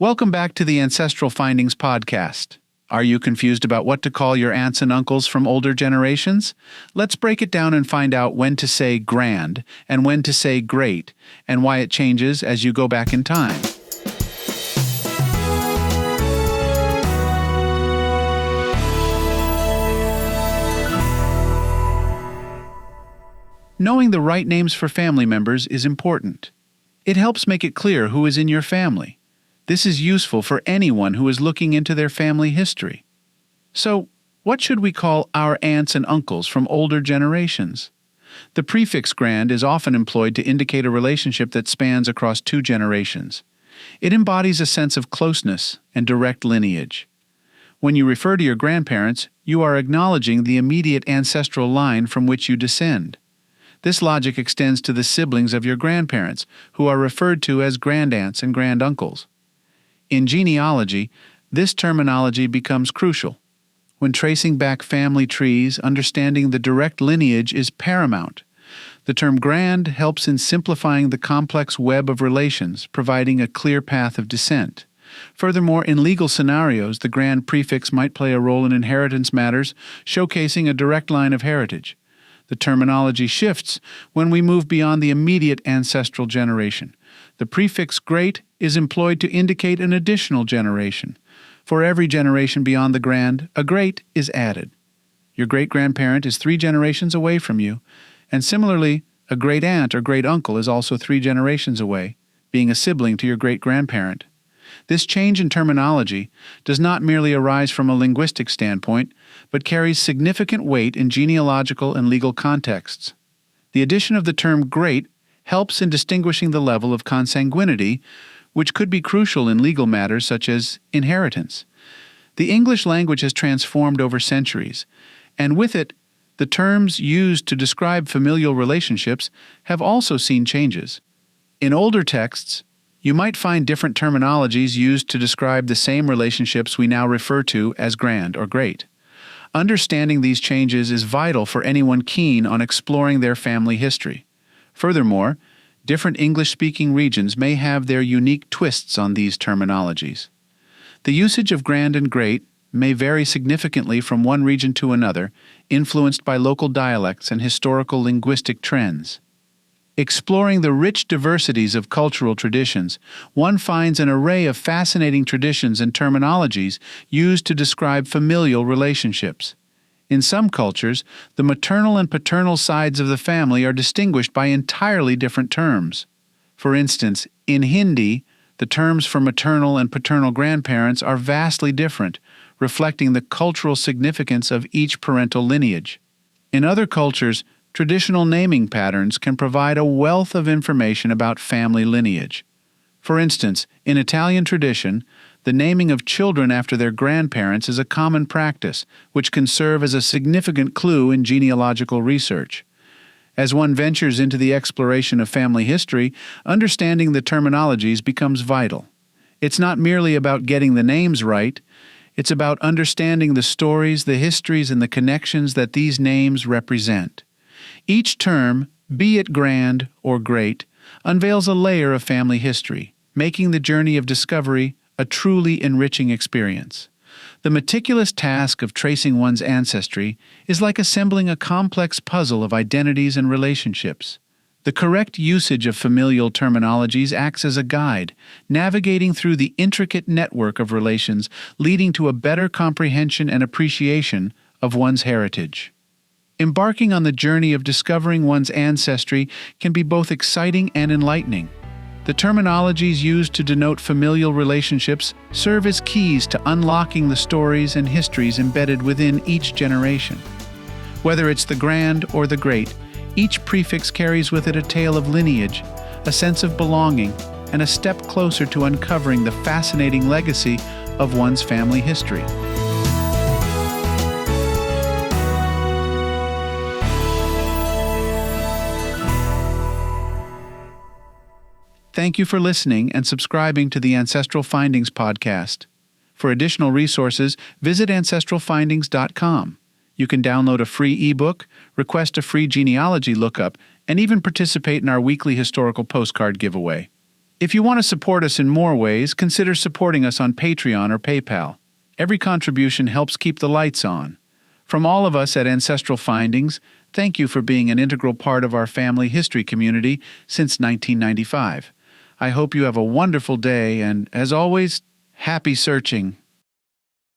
Welcome back to the Ancestral Findings podcast. Are you confused about what to call your aunts and uncles from older generations? Let's break it down and find out when to say grand and when to say great, and why it changes as you go back in time. Knowing the right names for family members is important. It helps make it clear who is in your family. This is useful for anyone who is looking into their family history. So, what should we call our aunts and uncles from older generations? The prefix grand is often employed to indicate a relationship that spans across 2 generations. It embodies a sense of closeness and direct lineage. When you refer to your grandparents, you are acknowledging the immediate ancestral line from which you descend. This logic extends to the siblings of your grandparents, who are referred to as grandaunts and granduncles. In genealogy, this terminology becomes crucial. When tracing back family trees, understanding the direct lineage is paramount. The term grand helps in simplifying the complex web of relations, providing a clear path of descent. Furthermore, in legal scenarios, the grand prefix might play a role in inheritance matters, showcasing a direct line of heritage. The terminology shifts when we move beyond the immediate ancestral generation. The prefix great is employed to indicate an additional generation. For every generation beyond the grand, a great is added. Your great-grandparent is 3 generations away from you, and similarly, a great-aunt or great-uncle is also 3 generations away, being a sibling to your great-grandparent. This change in terminology does not merely arise from a linguistic standpoint, but carries significant weight in genealogical and legal contexts. The addition of the term great helps in distinguishing the level of consanguinity, which could be crucial in legal matters such as inheritance. The English language has transformed over centuries, and with it, the terms used to describe familial relationships have also seen changes. In older texts, you might find different terminologies used to describe the same relationships we now refer to as grand or great. Understanding these changes is vital for anyone keen on exploring their family history. Furthermore, different English-speaking regions may have their unique twists on these terminologies. The usage of grand and great may vary significantly from one region to another, influenced by local dialects and historical linguistic trends. Exploring the rich diversities of cultural traditions, one finds an array of fascinating traditions and terminologies used to describe familial relationships. In some cultures, the maternal and paternal sides of the family are distinguished by entirely different terms. For instance, in Hindi, the terms for maternal and paternal grandparents are vastly different, reflecting the cultural significance of each parental lineage. In other cultures, traditional naming patterns can provide a wealth of information about family lineage. For instance, in Italian tradition, the naming of children after their grandparents is a common practice, which can serve as a significant clue in genealogical research. As one ventures into the exploration of family history, understanding the terminologies becomes vital. It's not merely about getting the names right, it's about understanding the stories, the histories, and the connections that these names represent. Each term, be it grand or great, unveils a layer of family history, making the journey of discovery a truly enriching experience. The meticulous task of tracing one's ancestry is like assembling a complex puzzle of identities and relationships. The correct usage of familial terminologies acts as a guide, navigating through the intricate network of relations, leading to a better comprehension and appreciation of one's heritage. Embarking on the journey of discovering one's ancestry can be both exciting and enlightening. The terminologies used to denote familial relationships serve as keys to unlocking the stories and histories embedded within each generation. Whether it's the grand or the great, each prefix carries with it a tale of lineage, a sense of belonging, and a step closer to uncovering the fascinating legacy of one's family history. Thank you for listening and subscribing to the Ancestral Findings podcast. For additional resources, visit ancestralfindings.com. You can download a free ebook, request a free genealogy lookup, and even participate in our weekly historical postcard giveaway. If you want to support us in more ways, consider supporting us on Patreon or PayPal. Every contribution helps keep the lights on. From all of us at Ancestral Findings, thank you for being an integral part of our family history community since 1995. I hope you have a wonderful day and, as always, happy searching.